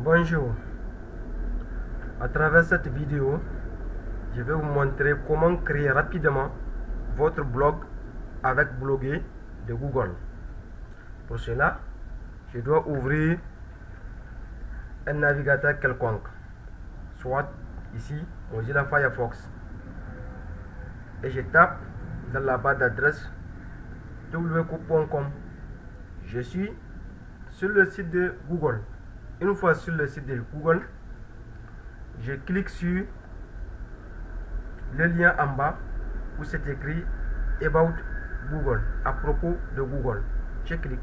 Bonjour, à travers cette vidéo, je vais vous montrer comment créer rapidement votre blog avec Bloguer de Google. Pour cela, je dois ouvrir un navigateur quelconque, soit ici Mozilla Firefox, et je tape dans la barre d'adresse www.google.com. Je suis sur le site de Google. Une fois sur le site de Google, je clique sur le lien en bas où c'est écrit About Google, à propos de Google. Je clique.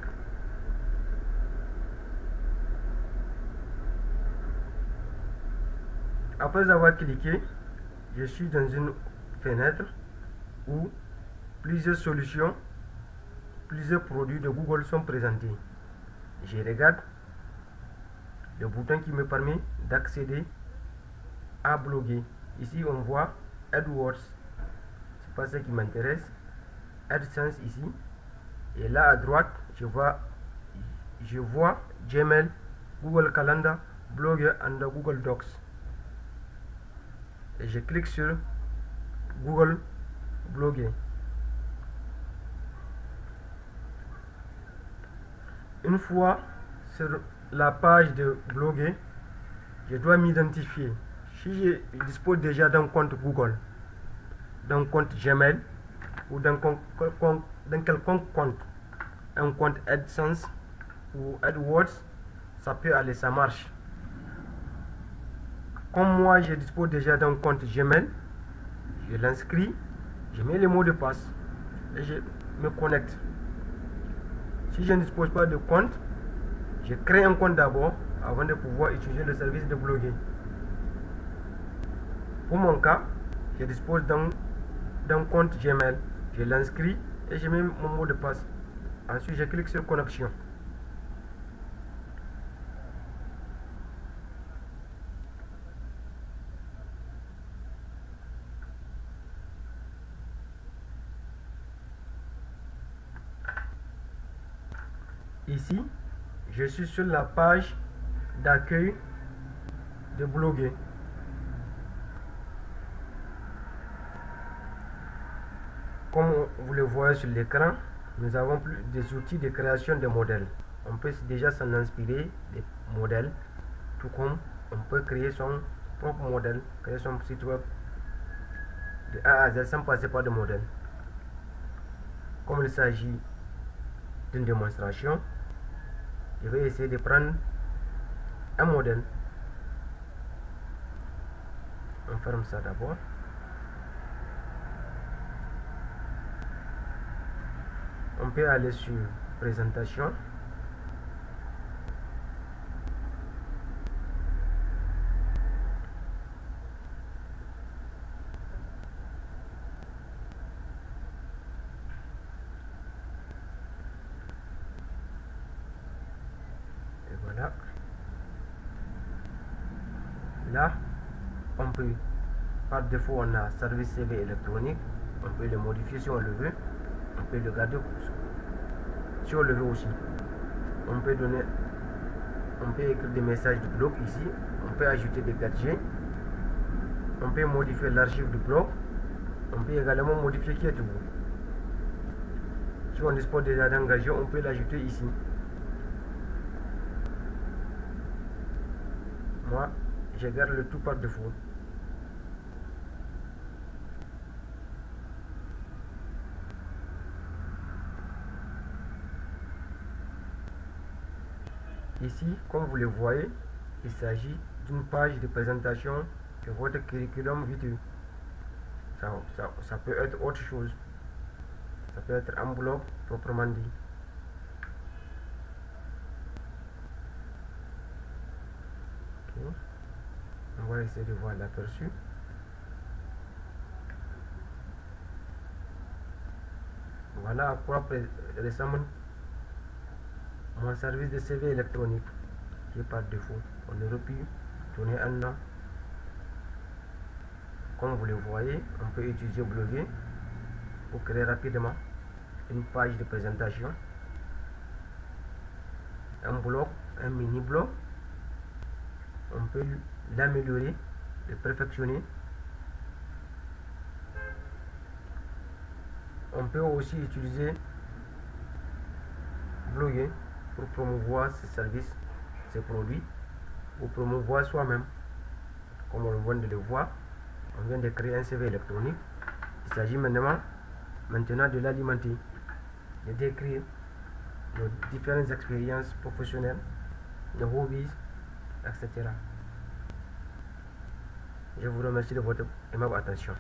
Après avoir cliqué, je suis dans une fenêtre où plusieurs solutions, plusieurs produits de Google sont présentés. Je regarde le bouton qui me permet d'accéder à bloguer. Ici on voit AdWords, c'est pas ce qui m'intéresse. AdSense ici, et là à droite je vois Gmail, Google Calendar, Blogger and Google Docs, et je clique sur Google Bloguer. Une fois sur la page de Bloguer, je dois m'identifier. Si je dispose déjà d'un compte Google, d'un compte Gmail ou d'un quelconque compte, un compte AdSense ou AdWords, ça peut aller, ça marche. Comme moi je dispose déjà d'un compte Gmail, je l'inscris, je mets le mot de passe et je me connecte. Si je ne dispose pas de compte, je crée un compte d'abord avant de pouvoir utiliser le service de bloguer. Pour mon cas, je dispose d'un compte Gmail, je l'inscris et je mets mon mot de passe. Ensuite, je clique sur connexion. Ici, je suis sur la page d'accueil de bloguer. Comme vous le voyez sur l'écran, nous avons plus des outils de création de modèles. On peut déjà s'en inspirer des modèles, tout comme on peut créer son propre modèle, créer son site web de A à Z sans passer par de modèle. Comme il s'agit d'une démonstration, je vais essayer de prendre un modèle. On ferme ça d'abord. On peut aller sur présentation. Et voilà. Là, on peut, par défaut, on a service CV électronique. On peut le modifier si on le veut. On peut le garder si on le veut aussi. On peut écrire des messages de blog ici. On peut ajouter des gadgets. On peut modifier l'archive du blog. On peut également modifier qui êtes-vous. Si on dispose déjà d'un gadget, on peut l'ajouter ici. Moi, je garde le tout par défaut. Ici, comme vous le voyez, il s'agit d'une page de présentation de votre curriculum vitae. Ça peut être autre chose. Ça peut être un blog proprement dit. Okay. On va essayer de voir l'aperçu. Voilà à quoi ressemble mon service de CV électronique qui est par défaut. On aurait pu donner un nom. Comme vous le voyez, on peut utiliser Bloguer pour créer rapidement une page de présentation, un blog, un mini blog on peut l'améliorer, le perfectionner. On peut aussi utiliser bloguer pour promouvoir ses services, ses produits, ou promouvoir soi-même. Comme on vient de le voir, on vient de créer un CV électronique. Il s'agit maintenant de l'alimenter, de décrire nos différentes expériences professionnelles, nos hobbies, etc. Je vous remercie de votre aimable attention.